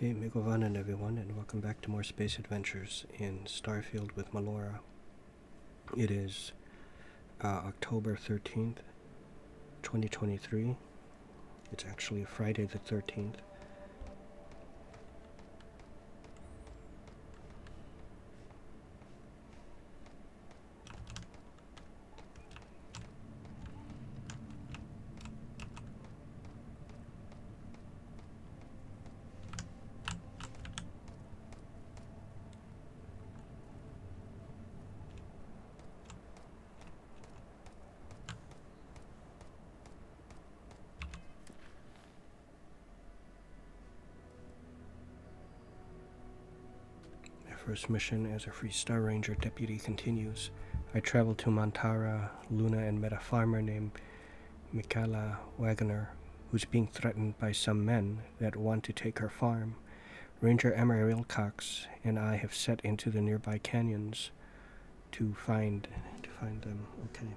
Okay, Megovanen everyone, and welcome back to more space adventures in Starfield with Melora. It is October 13th, 2023. It's actually Friday the 13th. First mission as a Free Star Ranger deputy continues. I traveled to Montara, Luna, and met a farmer named Michaela Wagner, who's being threatened by some men that want to take her farm. Ranger Emery Wilcox and I have set into the nearby canyons to find them. Okay.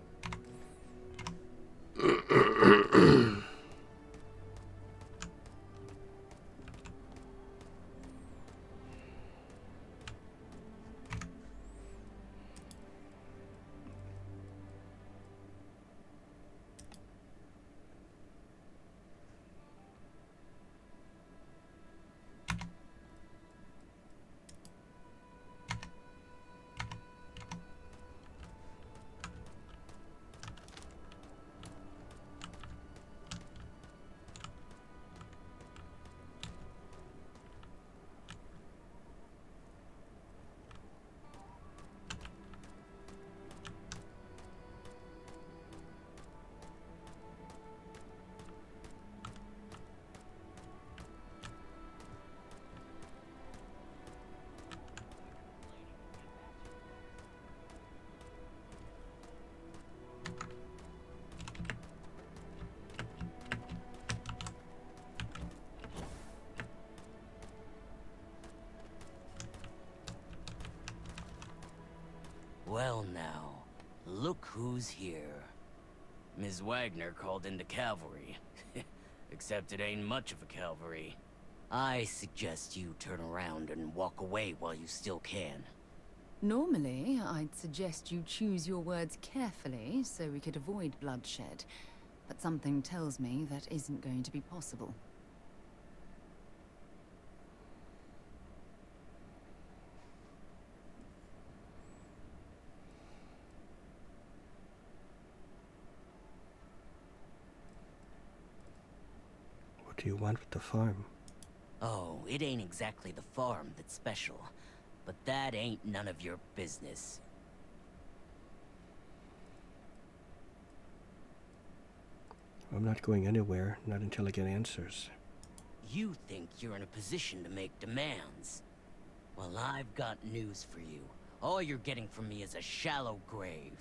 Well now, look who's here. Ms. Wagner called in the cavalry. Except it ain't much of a cavalry. I suggest you turn around and walk away while you still can. Normally, I'd suggest you choose your words carefully so we could avoid bloodshed. But something tells me that isn't going to be possible. What do you want with the farm? Oh, it ain't exactly the farm that's special. But that ain't none of your business. I'm not going anywhere, not until I get answers. You think you're in a position to make demands. Well, I've got news for you. All you're getting from me is a shallow grave.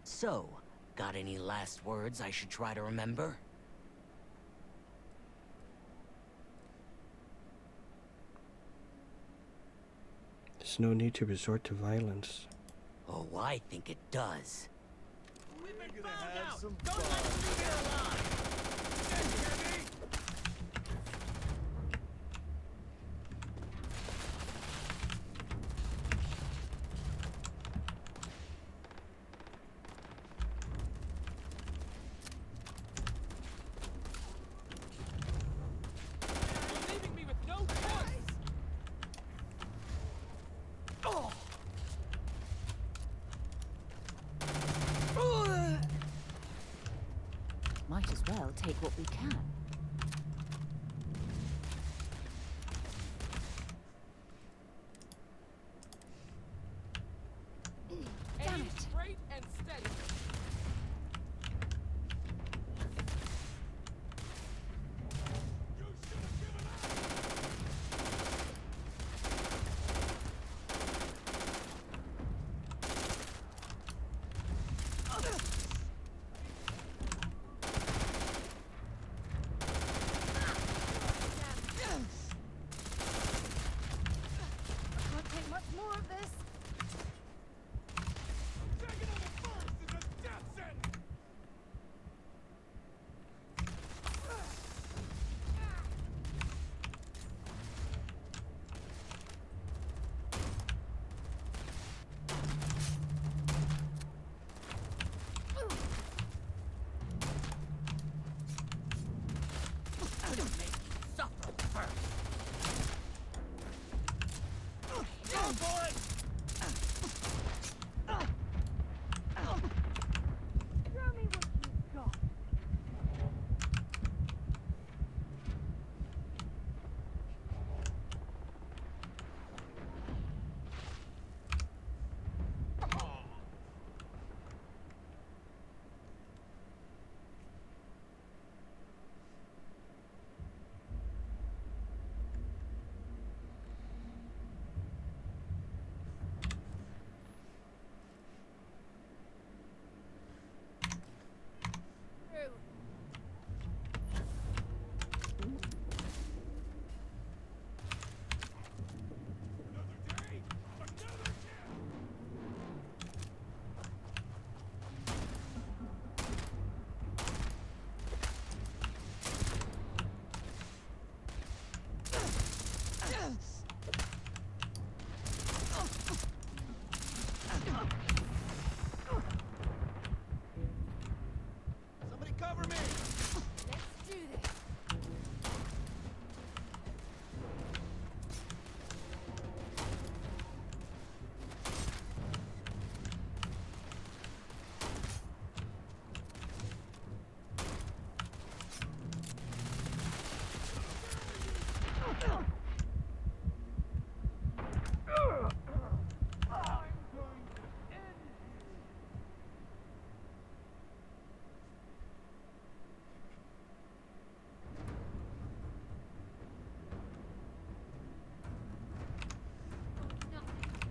So, got any last words I should try to remember? There's no need to resort to violence. Oh, I think it does. We've been found out! Don't let me get alive! You guys hear me? You're leaving me with no choice! Oh! Might as well take what we can. Damn it! Straight and steady. to make you suffer first. Go for it! Show me what you've got. Another day, another chance! Somebody cover me! Let's do this.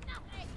Nothing.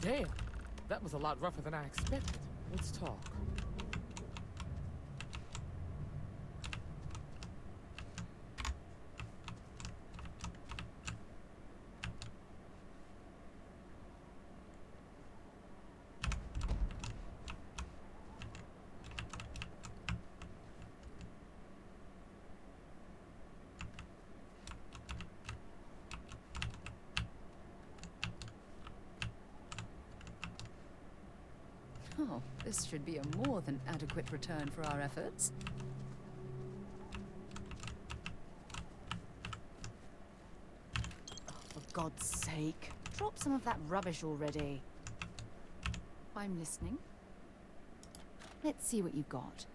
Damn, that was a lot rougher than I expected. Let's talk. Oh, this should be a more than adequate return for our efforts. Oh, for God's sake, drop some of that rubbish already. I'm listening. Let's see what you've got.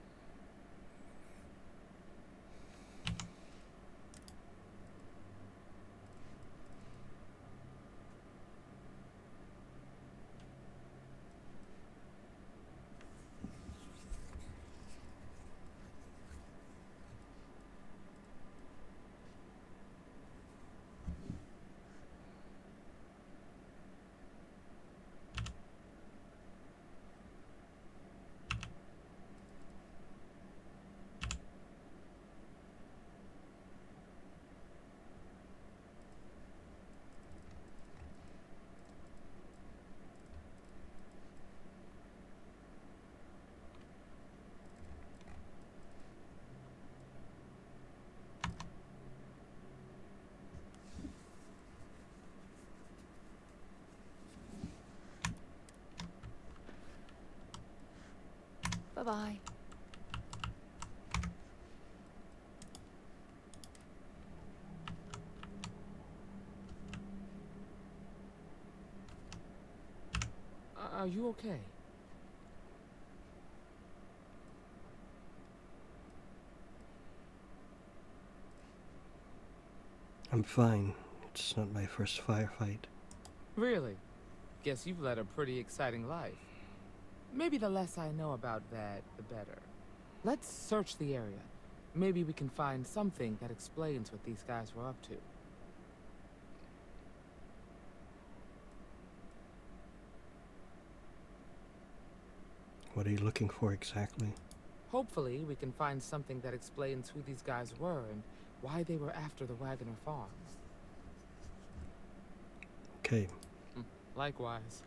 Bye-bye. Are you okay? I'm fine. It's not my first firefight. Really? Guess you've led a pretty exciting life. Maybe the less I know about that, the better. Let's search the area. Maybe we can find something that explains what these guys were up to. What are you looking for exactly? Hopefully, we can find something that explains who these guys were and why they were after the Wagner farm. Okay. Likewise.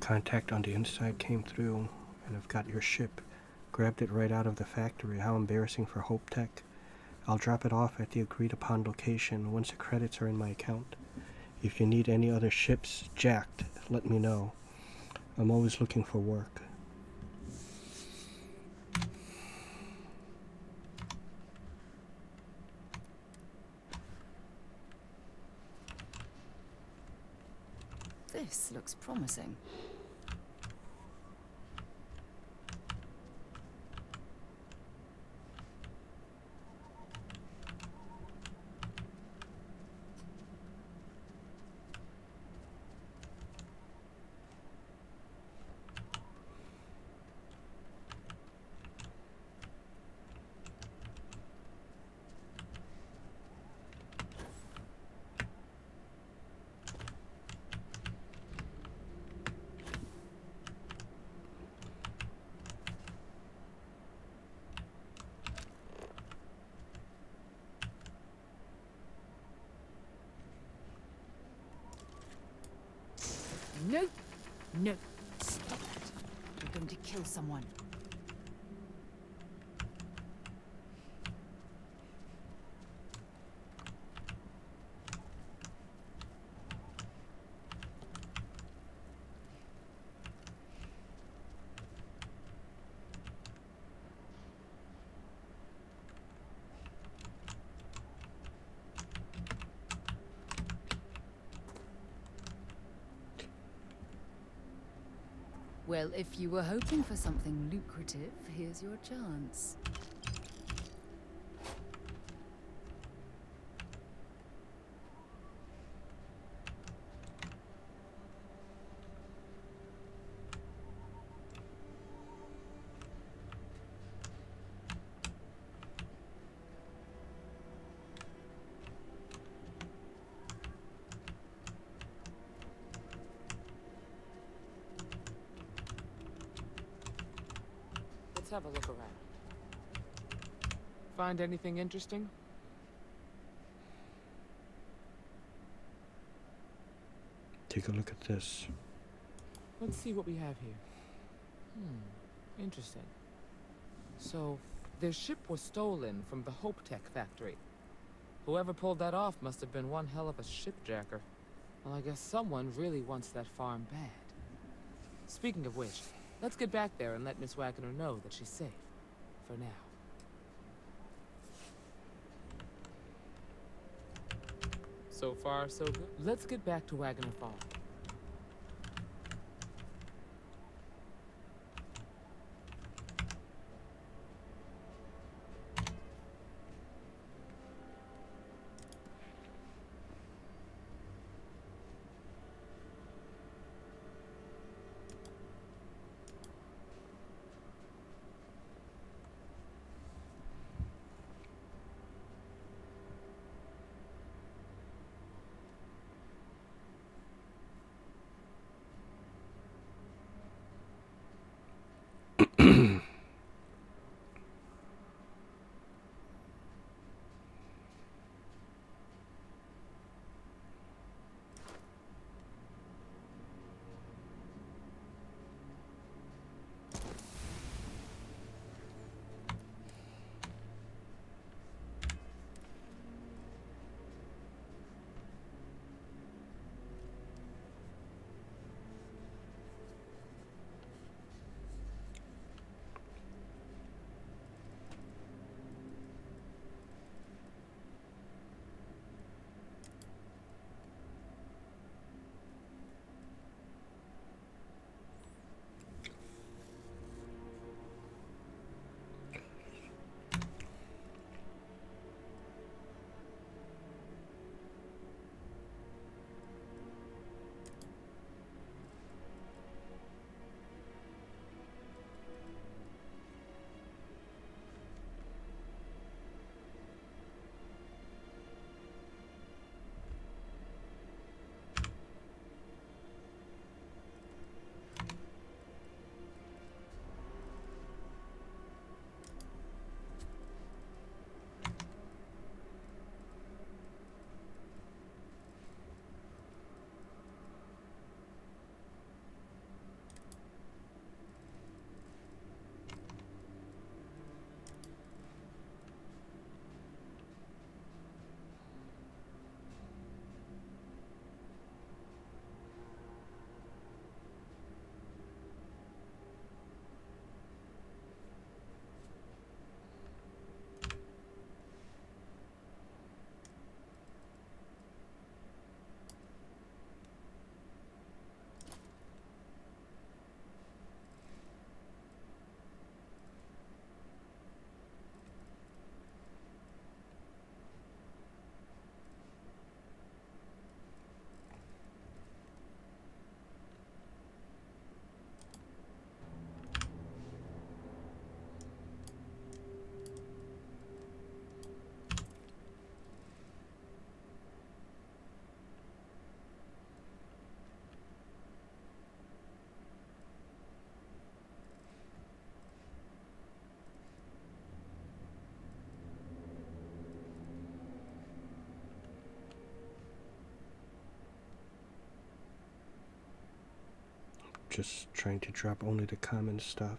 Contact on the inside came through, and I've got your ship. Grabbed it right out of the factory. How embarrassing for Hope Tech. I'll drop it off at the agreed upon location once the credits are in my account. If you need any other ships jacked, let me know. I'm always looking for work. This looks promising. No! No! Stop that! You're going to kill someone. Well, if you were hoping for something lucrative, here's your chance. have a look around. Find anything interesting? Take a look at this. Let's see what we have here. Interesting. So, their ship was stolen from the Hope Tech factory. Whoever pulled that off must have been one hell of a shipjacker. Well, I guess someone really wants that farm bad. Speaking of which, let's get back there and let Miss Wagner know that she's safe. For now. So far, so good. Let's get back to Wagner Farm. Just trying to drop only the common stuff.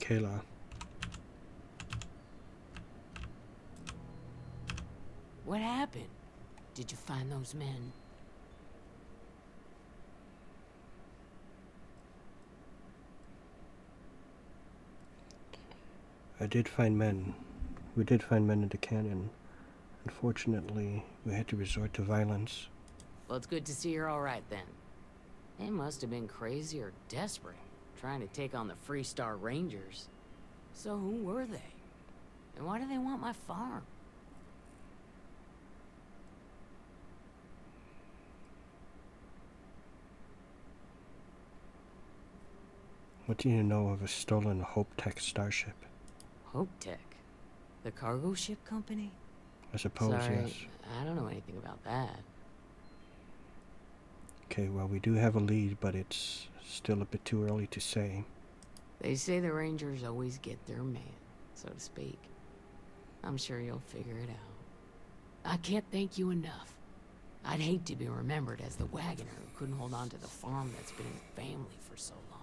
Michaela. What happened? Did you find those men? I did find men. We did find men in the canyon. Unfortunately, we had to resort to violence. Well, it's good to see you're all right then. They must have been crazy or desperate, trying to take on the Freestar Rangers. So who were they? And why do they want my farm? What do you know of a stolen Hope Tech starship? Hope Tech? The cargo ship company? I suppose, Sorry, yes. I don't know anything about that. Okay, well, we do have a lead, but it's still a bit too early to say. They say the Rangers always get their man, so to speak. I'm sure you'll figure it out. I can't thank you enough. I'd hate to be remembered as the wagoner who couldn't hold on to the farm that's been in the family for so long.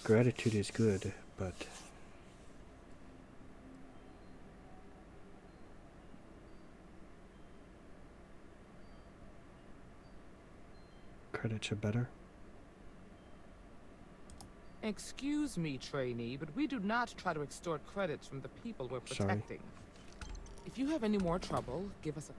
Gratitude is good, but credits are better. Excuse me, trainee, but we do not try to extort credits from the people we're Sorry. protecting. If you have any more trouble, give us a...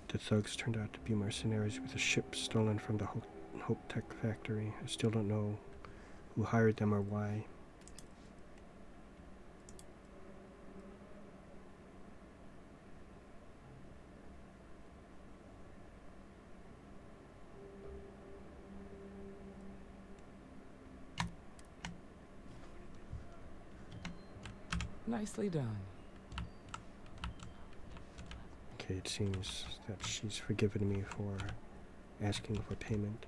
The thugs turned out to be mercenaries with a ship stolen from the Hope Tech factory. I still don't know who hired them or why. Nicely done. Okay, it seems that she's forgiven me for asking for payment.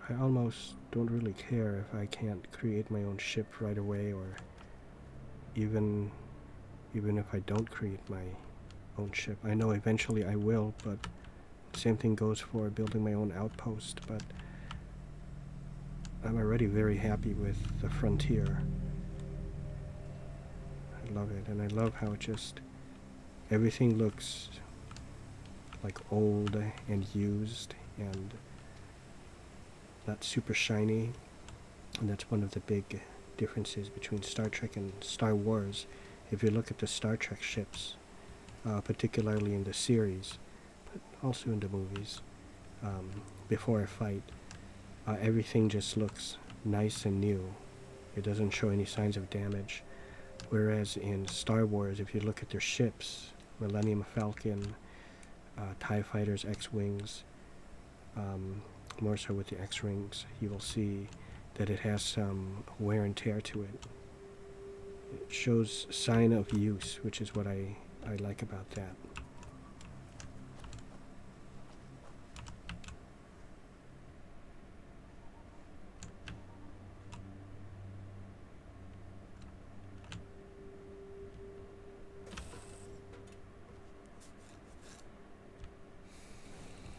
I almost don't really care if I can't create my own ship right away, or even if I don't create my own ship. I know eventually I will, but same thing goes for building my own outpost, but I'm already very happy with the frontier. I love it, and I love how it just, everything looks like old and used and not super shiny, and that's one of the big differences between Star Trek and Star Wars. If you look at the Star Trek ships, particularly in the series, but also in the movies, before a fight, everything just looks nice and new. It doesn't show any signs of damage. Whereas in Star Wars, if you look at their ships, Millennium Falcon, TIE Fighters, X-Wings, more so with the X-Wings, you will see that it has some wear and tear to it. It shows sign of use, which is what I like about that.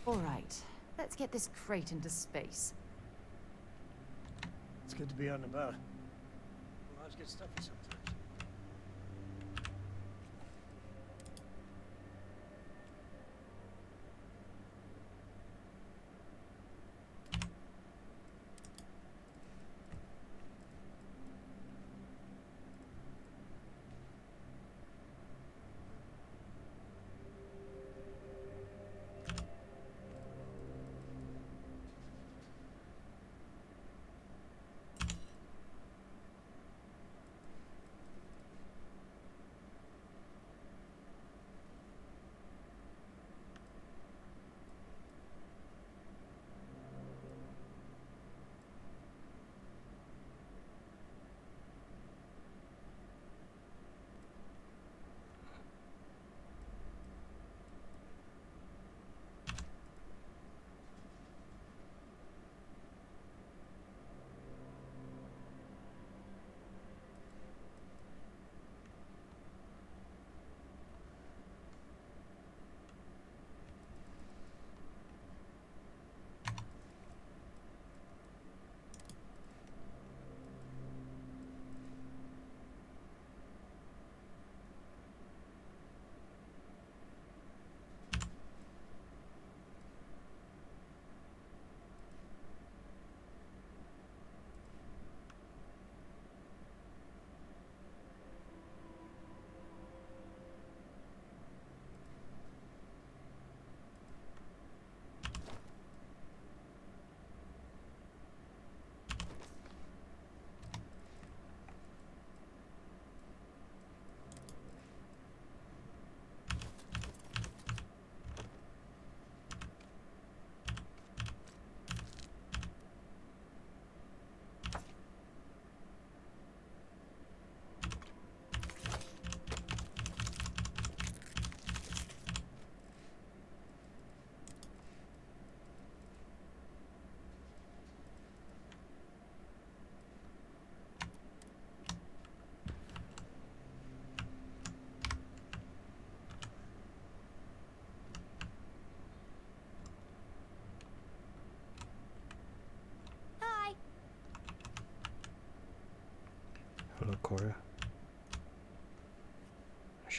All right, let's get this crate into space. It's good to be out and about. Lives get stuffy sometimes.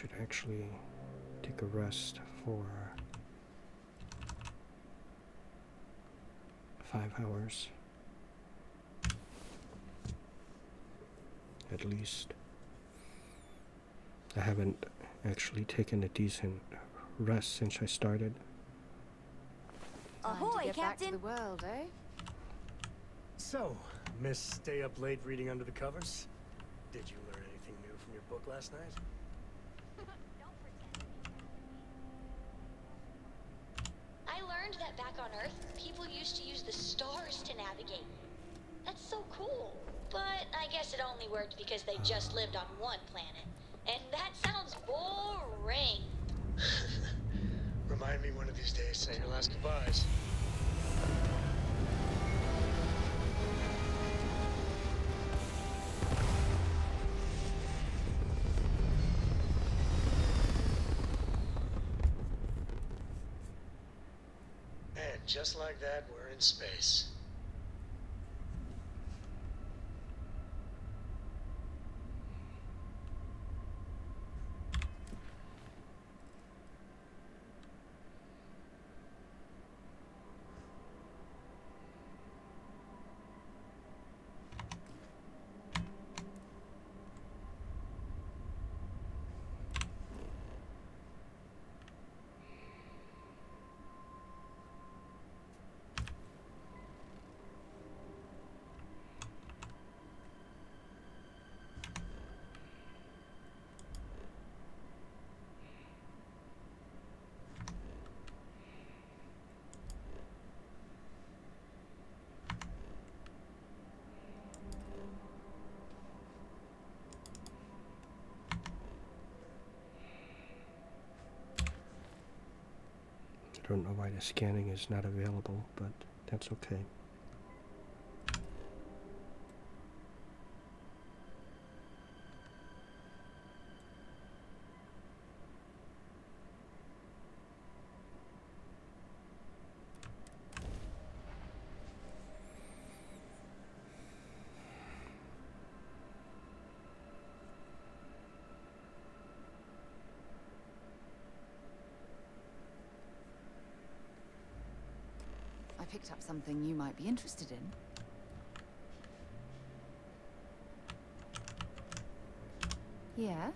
should actually take a rest for 5 hours. At least. I haven't actually taken a decent rest since I started. Time to Ahoy, get back to Captain! the world, eh? So, Miss Stay Up Late reading under the covers? Did you learn anything new from your book last night? I learned that back on Earth, people used to use the stars to navigate. That's so cool. But I guess it only worked because they just lived on one planet. And that sounds boring. Remind me one of these days, say your last goodbyes. And just like that, we're in space. I don't know why the scanning is not available, but that's okay. I picked up something you might be interested in. Yeah?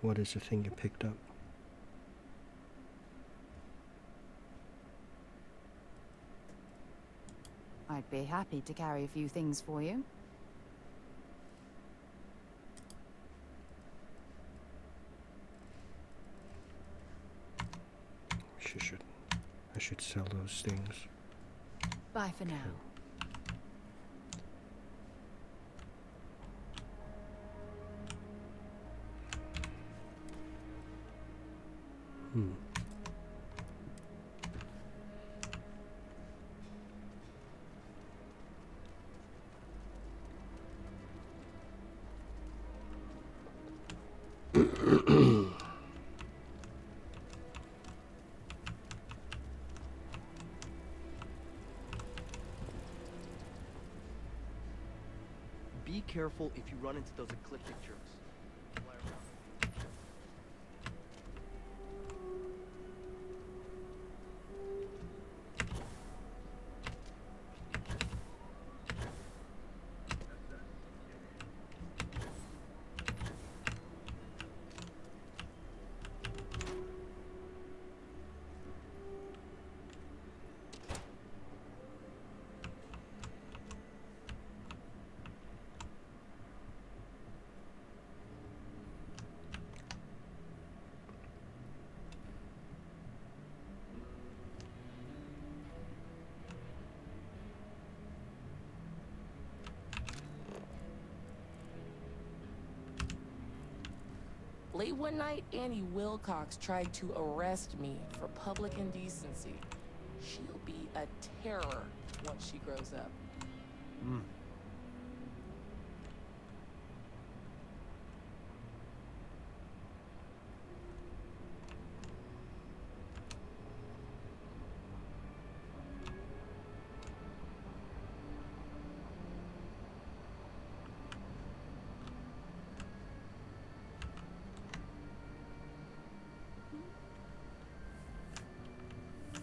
What is the thing you picked up? I'd be happy to carry a few things for you. I should sell those things. Bye for now. Hmm. Be careful if you run into those ecliptic jerks. Late one night, Annie Wilcox tried to arrest me for public indecency. She'll be a terror once she grows up. Hmm.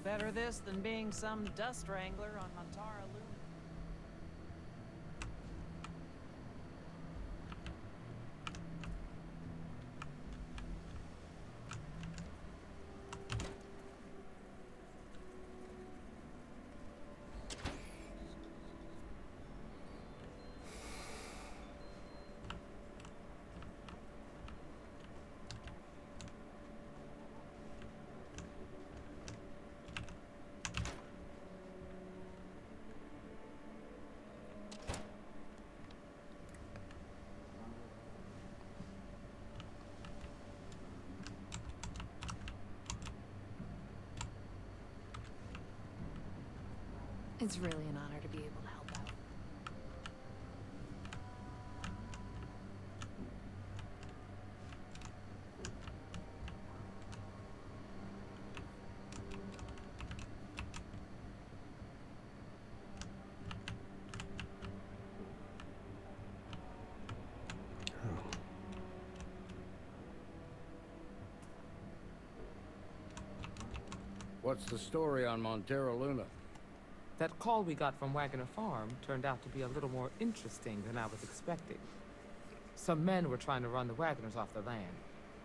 Better this than being some dust wrangler on Montara Luna. It's really an honor to be able to help out. What's the story on Montara Luna? That call we got from Wagner Farm turned out to be a little more interesting than I was expecting. Some men were trying to run the Wagners off the land.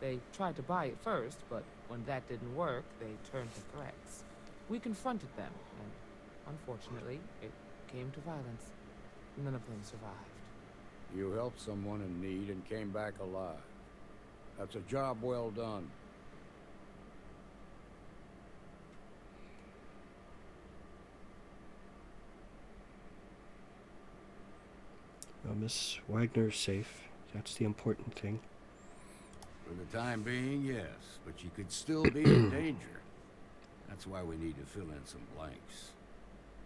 They tried to buy it first, but when that didn't work, they turned to threats. We confronted them, and unfortunately, it came to violence. None of them survived. You helped someone in need and came back alive. That's a job well done. Well, Miss Wagner's safe. That's the important thing. For the time being, yes, but you could still be in danger. That's why we need to fill in some blanks.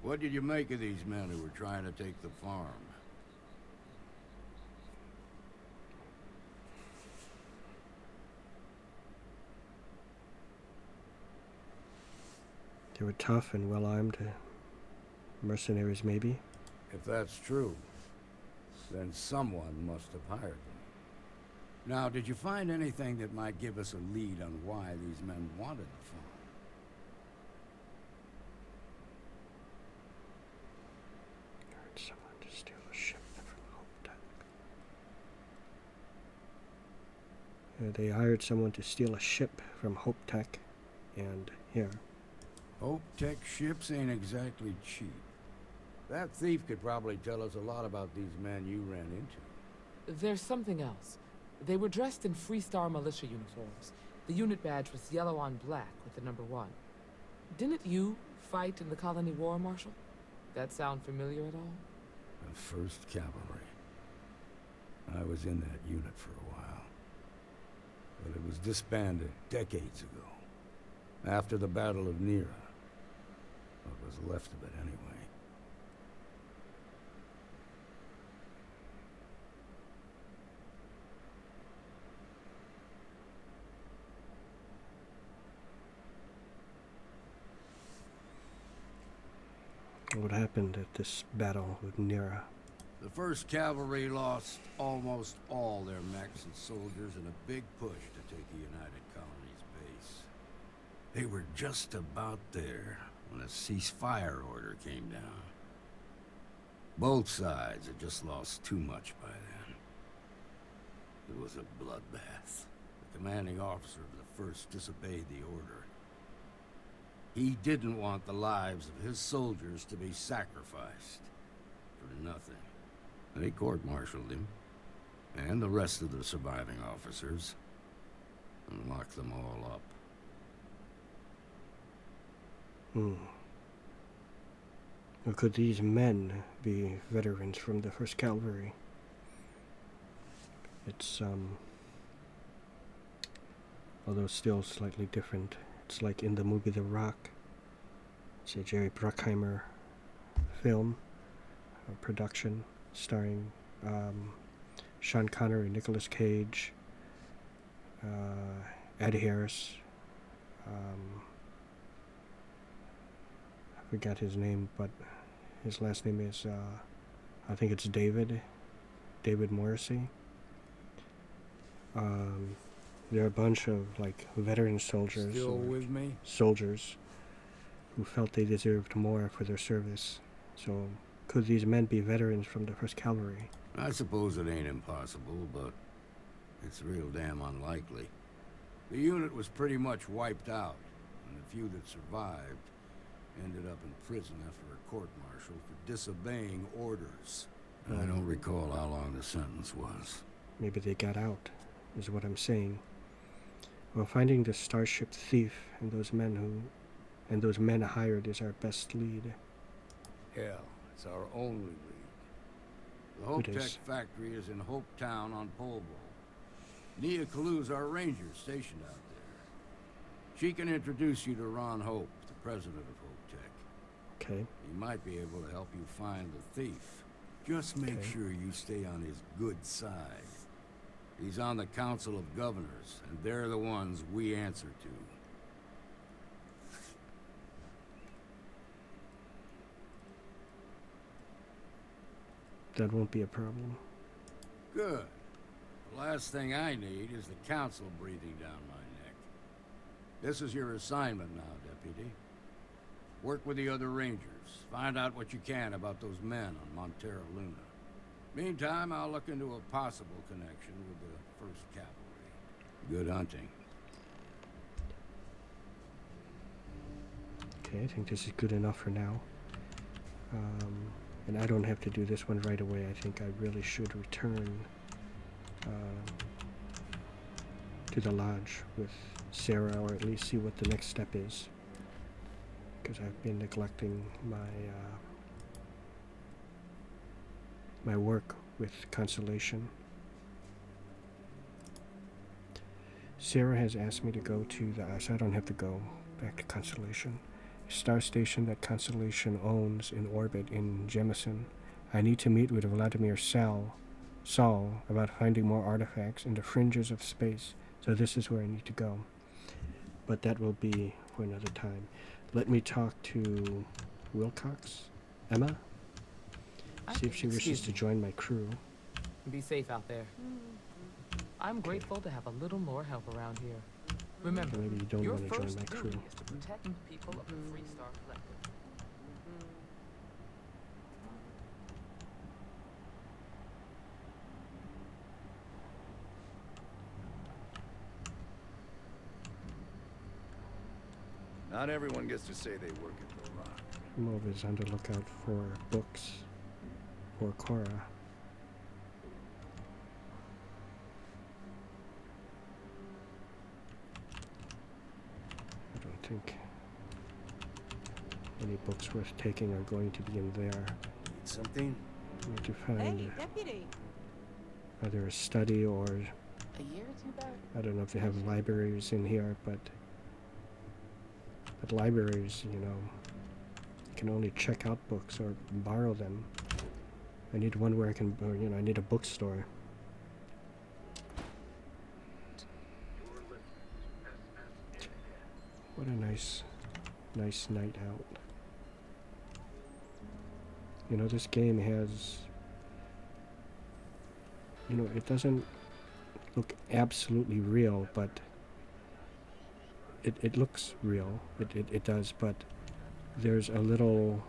What did you make of these men who were trying to take the farm? They were tough and well-armed. Mercenaries, maybe? If that's true, then someone must have hired them. Now, did you find anything that might give us a lead on why these men wanted the farm? Hired someone to steal a ship from Hope Tech. They hired someone to steal a ship from Hope Tech, and here. Hope Tech ships ain't exactly cheap. That thief could probably tell us a lot about these men you ran into. There's something else. They were dressed in Freestar militia uniforms. The unit badge was yellow on black with the number 1. Didn't you fight in the Colony War, Marshal? That sound familiar at all? The 1st Cavalry. I was in that unit for a while. But it was disbanded decades ago. After the Battle of Nera. What was left of it anyway. What happened at this battle with Nera? The 1st Cavalry lost almost all their mechs and soldiers in a big push to take the United Colony's base. They were just about there when a ceasefire order came down. Both sides had just lost too much by then. It was a bloodbath. The commanding officer of the 1st disobeyed the order. He didn't want the lives of his soldiers to be sacrificed for nothing. They court-martialed him, and the rest of the surviving officers, and locked them all up. Or could these men be veterans from the 1st Cavalry? It's, although still slightly different. It's like in the movie The Rock. It's a Jerry Bruckheimer film, production, starring Sean Connery, Nicolas Cage, Ed Harris. I forgot his name, but his last name is, I think it's David Morrissey. There are a bunch of like veteran soldiers. Still with me? Soldiers who felt they deserved more for their service. So, could these men be veterans from the 1st Cavalry? I suppose it ain't impossible, but it's real damn unlikely. The unit was pretty much wiped out, and the few that survived ended up in prison after a court-martial for disobeying orders. I don't recall how long the sentence was. Maybe they got out, is what I'm saying. Well, finding the starship thief and those men hired is our best lead. Hell, it's our only lead. The Hope Tech factory is in Hope Town on Polvo. Nia Kalu's our ranger stationed out there. She can introduce you to Ron Hope, the president of Hope Tech. Okay. He might be able to help you find the thief. Just make sure you stay on his good side. He's on the Council of Governors, and they're the ones we answer to. That won't be a problem. Good. The last thing I need is the Council breathing down my neck. This is your assignment now, Deputy. Work with the other Rangers. Find out what you can about those men on Montera Luna. Meantime, I'll look into a possible connection with the 1st Cavalry. Good hunting. Okay, I think this is good enough for now. And I don't have to do this one right away. I think I really should return to the lodge with Sarah, or at least see what the next step is. Because I've been neglecting my work with Constellation. Sarah has asked me to go to so I don't have to go back to Constellation. A star station that Constellation owns in orbit in Jemison. I need to meet with Vladimir Saul about finding more artifacts in the fringes of space. So this is where I need to go. But that will be for another time. Let me talk to Emma. See if she wishes to join my crew. Be safe out there. I'm grateful to have a little more help around here. Remember, maybe you don't your want to join first my crew. duty is to protect the people of the Free Star Collective. Not everyone gets to say they work at the Rock. Mova is on the lookout for books for Cora. I don't think any books worth taking are going to be in there. Need something? Need to find Hey, deputy. either a study or A year or two back. I don't know if they have libraries in here, but libraries, you can only check out books or borrow them. I need one where I can, I need a bookstore. What a nice night out. This game has, it doesn't look absolutely real, but it looks real. It does, but there's a little,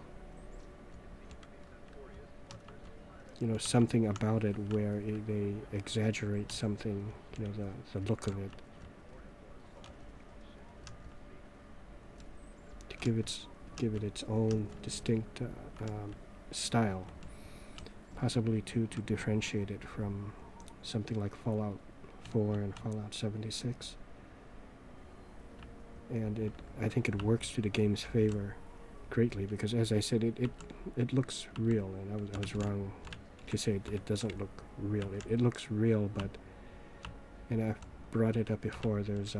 something about it where they exaggerate something, the look of it, to give it its own distinct style, possibly to differentiate it from something like Fallout 4 and Fallout 76. And I think it works to the game's favor greatly, because as I said, it looks real, and I was wrong to say it doesn't look real. It looks real, but, and I've brought it up before, there's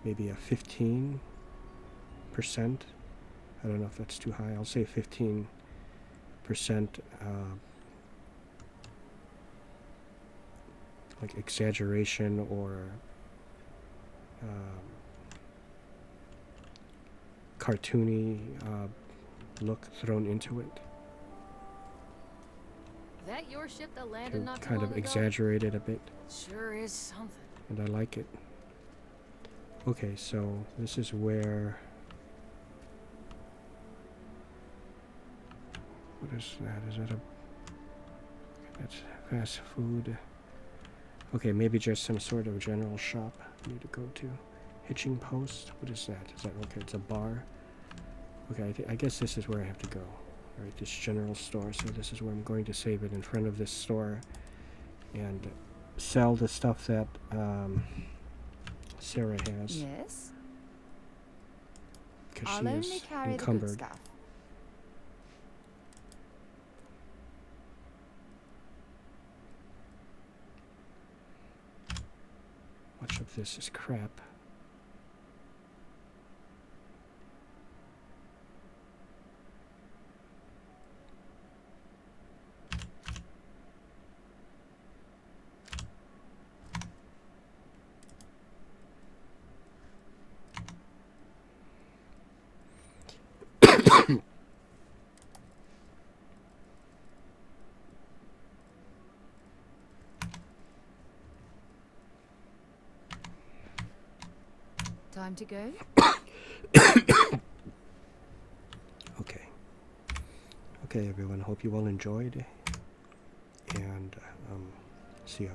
maybe a 15%, I don't know if that's too high, I'll say 15% like exaggeration or cartoony look thrown into it. Is that your ship that To landed not too kind long of ago? exaggerate it a bit, Sure is something. and I like it. Okay, so this is where... What is that? Is that a... That's fast food. Okay, maybe just some sort of general shop I need to go to. Hitching post? What is that? Is that okay? It's a bar. Okay, I guess this is where I have to go. Alright, this general store. So this is where I'm going to save it, in front of this store. And sell the stuff that Sarah has. Yes. Because I'll she only is carry the good encumbered. stuff. Much of this is crap. Time to go? Okay. Okay, everyone. Hope you all enjoyed. And see ya.